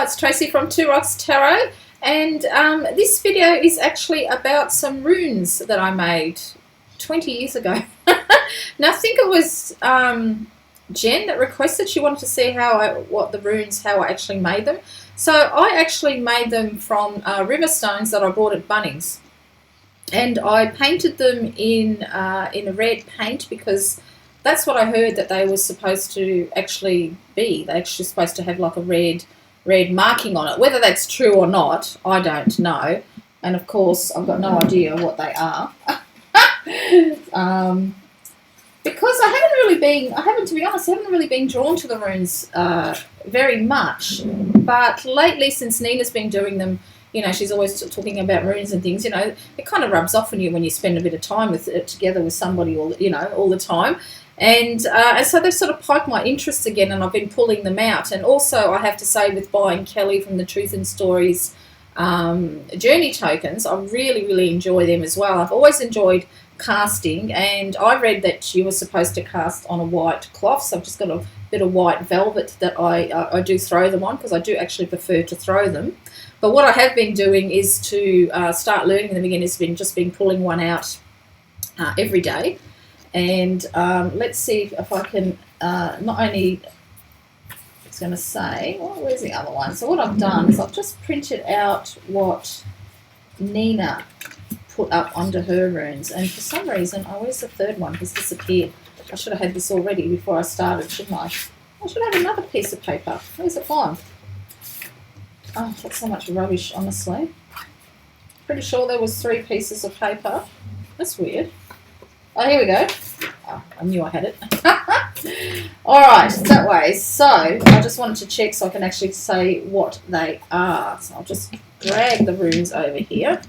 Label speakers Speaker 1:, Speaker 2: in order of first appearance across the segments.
Speaker 1: Hi, it's Tracy from Two Rocks Tarot, and this video is actually about some runes that I made 20 years ago. Now, I think it was Jen that requested. She wanted to see how I actually made them. So I actually made them from river stones that I bought at Bunnings, and I painted them in a red paint because that's what I heard that they were supposed to actually be. They're actually supposed to have like a red marking on it. Whether that's true or not, I don't know. And of course, I've got no idea what they are. Because to be honest, I haven't really been drawn to the runes very much. But lately, since Nina's been doing them, she's always talking about runes and things. It kind of rubs off on you when you spend a bit of time together with somebody all the time. And so they've sort of piqued my interest again, and I've been pulling them out. And also, I have to say, with buying Kelly from the Truth in Stories journey tokens, I really, really enjoy them as well. I've always enjoyed casting, and I read that you were supposed to cast on a white cloth, so I've just got a bit of white velvet that I do throw them on, because I do actually prefer to throw them. But what I have been doing is to start learning them again. It's been pulling one out every day. And let's see if I can not only, it's going to say, where's the other one? So what I've done is I've just printed out what Nina put up under her runes. And for some reason, where's the third one? Has disappeared. I should have had this already before I started, shouldn't I? I should have another piece of paper. Where's it gone? Oh, that's so much rubbish, honestly. Pretty sure there was 3 pieces of paper. That's weird. Oh, here we go. Oh, I knew I had it. All right, that way. So I just wanted to check so I can actually say what they are. So I'll just drag the runes over here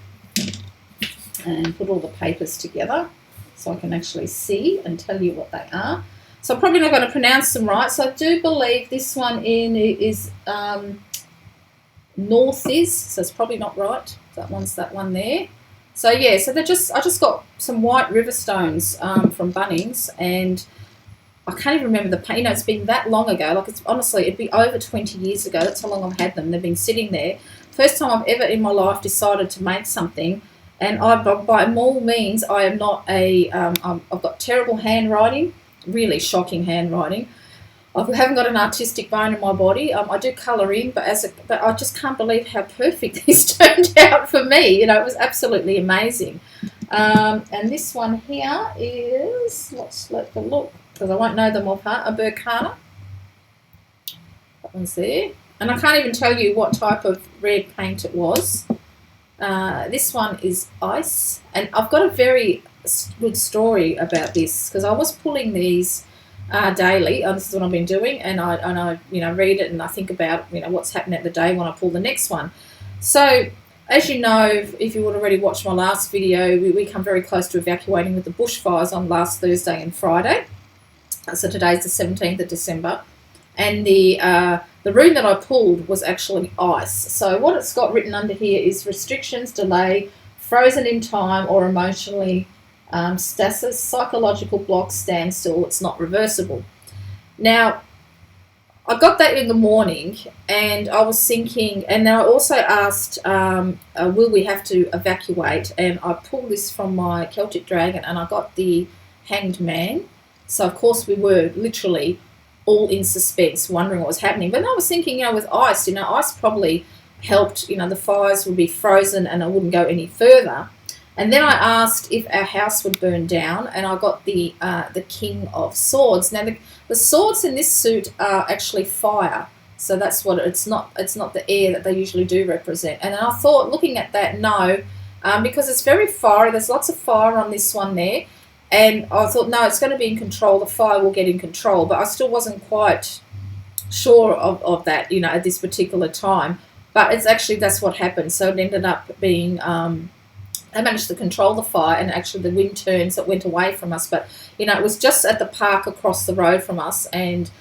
Speaker 1: and put all the papers together so I can actually see and tell you what they are. So I'm probably not going to pronounce them right. So I do believe this one is Northiz, so it's probably not right. That one there. So yeah, so I just got some white river stones from Bunnings, and I can't even remember the paint. It's been that long ago. Like, honestly, it'd be over 20 years ago. That's how long I've had them. They've been sitting there. First time I've ever in my life decided to make something, and by all means, I am not I've got terrible handwriting, really shocking handwriting. I haven't got an artistic bone in my body. I do colour in, but I just can't believe how perfect this turned out for me. It was absolutely amazing. And this one here is, let's let them look, because I won't know them off heart, a Berkana. That one's there. And I can't even tell you what type of red paint it was. This one is ice. And I've got a very good story about this, because I was pulling these daily. This is what I've been doing, and I read it and I think about what's happening at the day when I pull the next one. So as you know, if you would already watched my last video, we come very close to evacuating with the bushfires on last Thursday and Friday. So today's the 17th of December, and the rune that I pulled was actually ice. So what it's got written under here is restrictions, delay, frozen in time, or emotionally stasis, psychological block, standstill, it's not reversible. Now, I got that in the morning, and I was thinking, and then I also asked, will we have to evacuate? And I pulled this from my Celtic Dragon, and I got the Hanged Man. So, of course, we were literally all in suspense, wondering what was happening. But then I was thinking, with ice, ice probably helped, the fires would be frozen and it wouldn't go any further. And then I asked if our house would burn down, and I got the King of Swords. Now, the swords in this suit are actually fire, so that's what it's not the air that they usually do represent. And I thought, looking at that, no, because it's very fiery. There's lots of fire on this one there, and I thought, no, it's going to be in control. The fire will get in control, but I still wasn't quite sure of that, at this particular time. But it's actually, that's what happened. So it ended up being. I managed to control the fire, and actually the wind turns that went away from us. But, it was just at the park across the road from us, and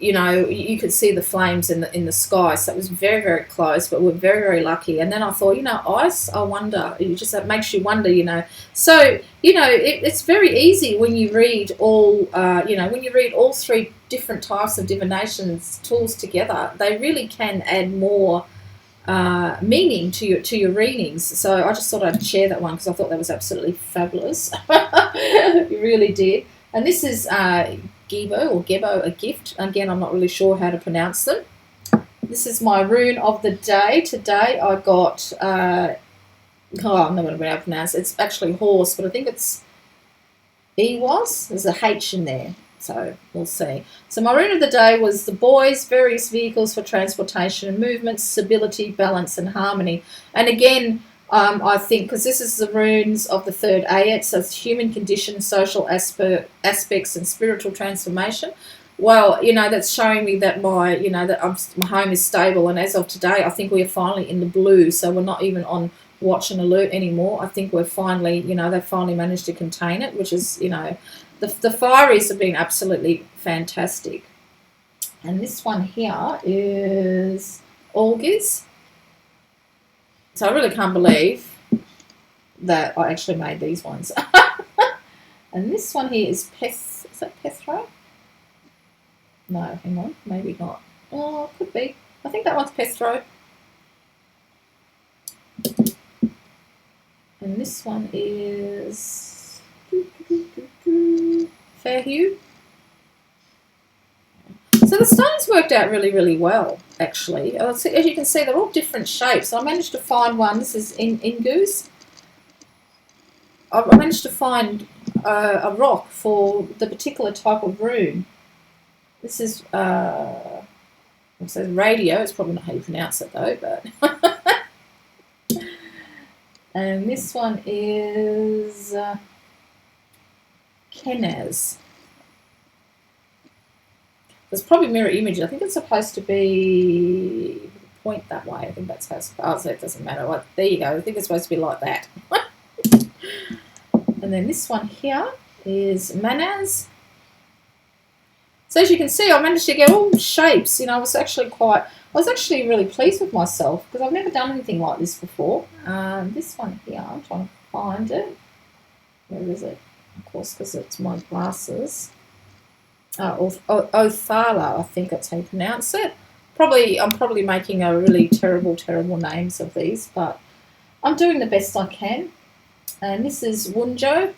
Speaker 1: you know, you could see the flames in the sky. So it was very, very close, but we're very, very lucky. And then I thought, you know, ice, I wonder. It makes you wonder, you know. So, you know, it's very easy when you read when you read all three different types of divinations tools together, they really can add more meaning to your readings. So I just thought I'd share that one because I thought that was absolutely fabulous. You really did. And this is Gebo, a gift. Again, I'm not really sure how to pronounce them. This is my rune of the day. Today I got, I'm not going to be able to pronounce it. It's actually horse, but I think it's Ewas. There's a H in there, so we'll see. So my rune of the day was the boys, various vehicles for transportation and movement, stability, balance and harmony. And again, I think, because this is the runes of the third ayat, so it's human condition, social aspects and spiritual transformation. Well, you know, that's showing me that my home is stable. And as of today, I think we are finally in the blue. So we're not even on watch and alert anymore. I think we're finally, you know, they've finally managed to contain it, which is, you know, the fireys have been absolutely fantastic. And this one here is Augurs. So I really can't believe that I actually made these ones. And this one here is is that Pethro? No, hang on, maybe not. Oh, it could be. I think that one's Pethro. And this one is Fairhue. So the stones worked out really, really well, actually. As you can see, they're all different shapes. I managed to find one. This is Ingus. I managed to find a rock for the particular type of rune. This is it says radio. It's probably not how you pronounce it though, but and this one is Kenaz. There's probably mirror image. I think it's supposed to be point that way. I think that's how it's supposed. So it doesn't matter. Like, there you go. I think it's supposed to be like that. And then this one here is Manaz. So as you can see, I managed to get all shapes. You know, I was actually really pleased with myself because I've never done anything like this before. This one here, I'm trying to find it. Where is it? Of course, because it's my glasses. Othala, I think that's how you pronounce it. I'm probably making a really terrible names of these, but I'm doing the best I can. And this is Wunjo.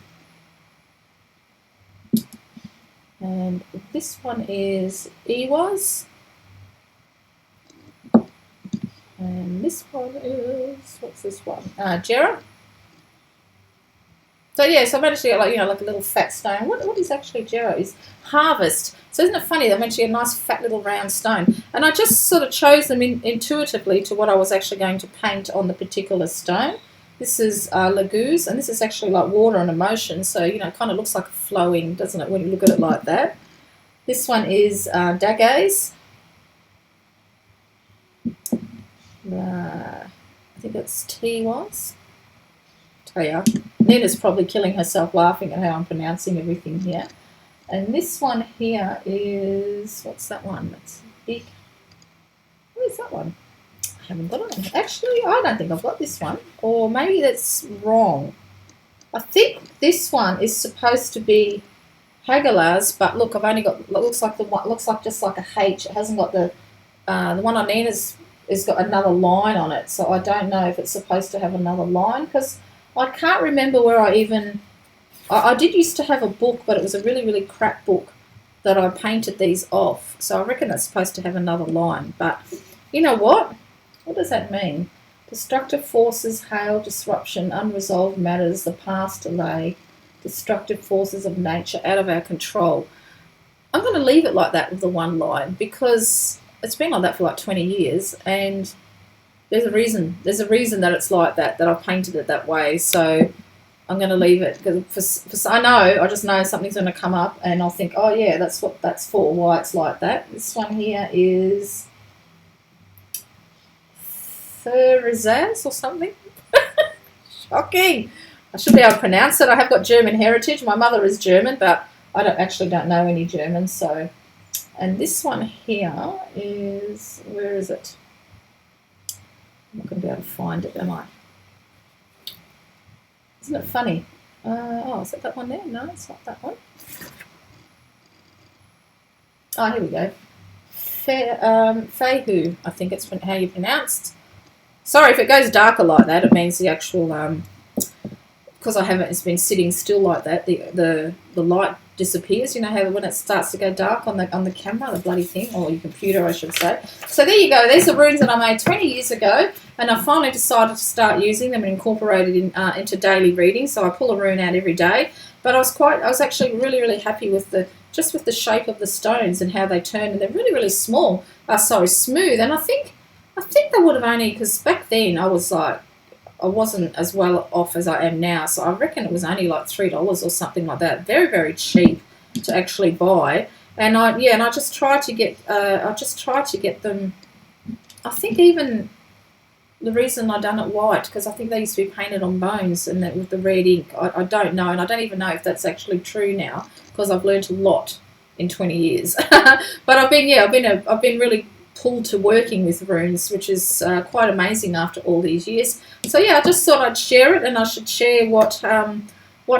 Speaker 1: And this one is Ewas. And this one is, what's this one? Jera. So yeah, so I managed to get like a little fat stone. What is actually Jera? Is harvest. So isn't it funny that I managed to get a nice fat little round stone? And I just sort of chose them intuitively to what I was actually going to paint on the particular stone. This is Laguz, and this is actually like water and emotion. So, you know, it kind of looks like flowing, doesn't it, when you look at it like that? This one is Dagaze. I think that's Tiwas. Taya. Nina's probably killing herself laughing at how I'm pronouncing everything here. And this one here is, what's that one? That's big. What is that one? I haven't got it. Actually, I don't think I've got this one. Or maybe that's wrong. I think this one is supposed to be Hagalaz, but look, I've only got, looks like just like a H. It hasn't got the one on Nina's has got another line on it. So I don't know if it's supposed to have another line because I can't remember where I did used to have a book, but it was a really, really crap book that I painted these off. So I reckon that's supposed to have another line. But you know what? What does that mean? Destructive forces, hail, disruption, unresolved matters, the past delay, destructive forces of nature out of our control. I'm going to leave it like that with the one line because it's been like that for like 20 years and there's a reason that it's like that I've painted it that way. So I'm going to leave it because I just know something's going to come up and I'll think, oh yeah, that's what that's for, why it's like that. This one here is Thurizaz or something. Shocking. I should be able to pronounce it. I have got German heritage. My mother is German, but I don't know any German. So, And this one here is, where is it? I'm not going to be able to find it, am I? Isn't it funny? Oh, is that one there? No, it's not that one. Oh, here we go. Fehu, I think it's how you pronounced. Sorry if it goes darker like that. It means the actual, because I haven't, it's been sitting still like that. The light disappears. You know how when it starts to go dark on the camera, the bloody thing, or your computer, I should say. So there you go. These are runes that I made 20 years ago, and I finally decided to start using them and incorporate it into daily reading. So I pull a rune out every day. But I was actually really happy with the shape of the stones and how they turn, and they're really small. Smooth. And I think they would have only, because back then I wasn't as well off as I am now, so I reckon it was only like $3 or something like that. Very cheap to actually buy. And I just tried to get them. I think even the reason I done it white, because I think they used to be painted on bones, and that with the red ink, I don't know, and I don't even know if that's actually true now, because I've learned a lot in 20 years. But I've been really pulled to working with runes, which is quite amazing after all these years. So yeah, I just thought I'd share it, and I should share what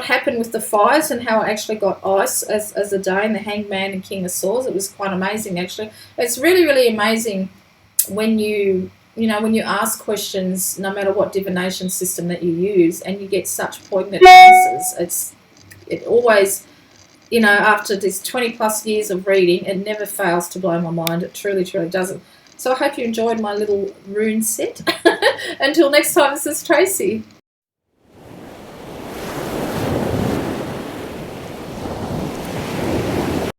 Speaker 1: happened with the fires and how I actually got ice as a day, and the Hangman and King of Swords. It was quite amazing, actually. It's really amazing when you ask questions, no matter what divination system that you use, and you get such poignant answers. It always, after this 20 plus years of reading, it never fails to blow my mind. It truly doesn't. So I hope you enjoyed my little rune set. Until next time, this is Tracy.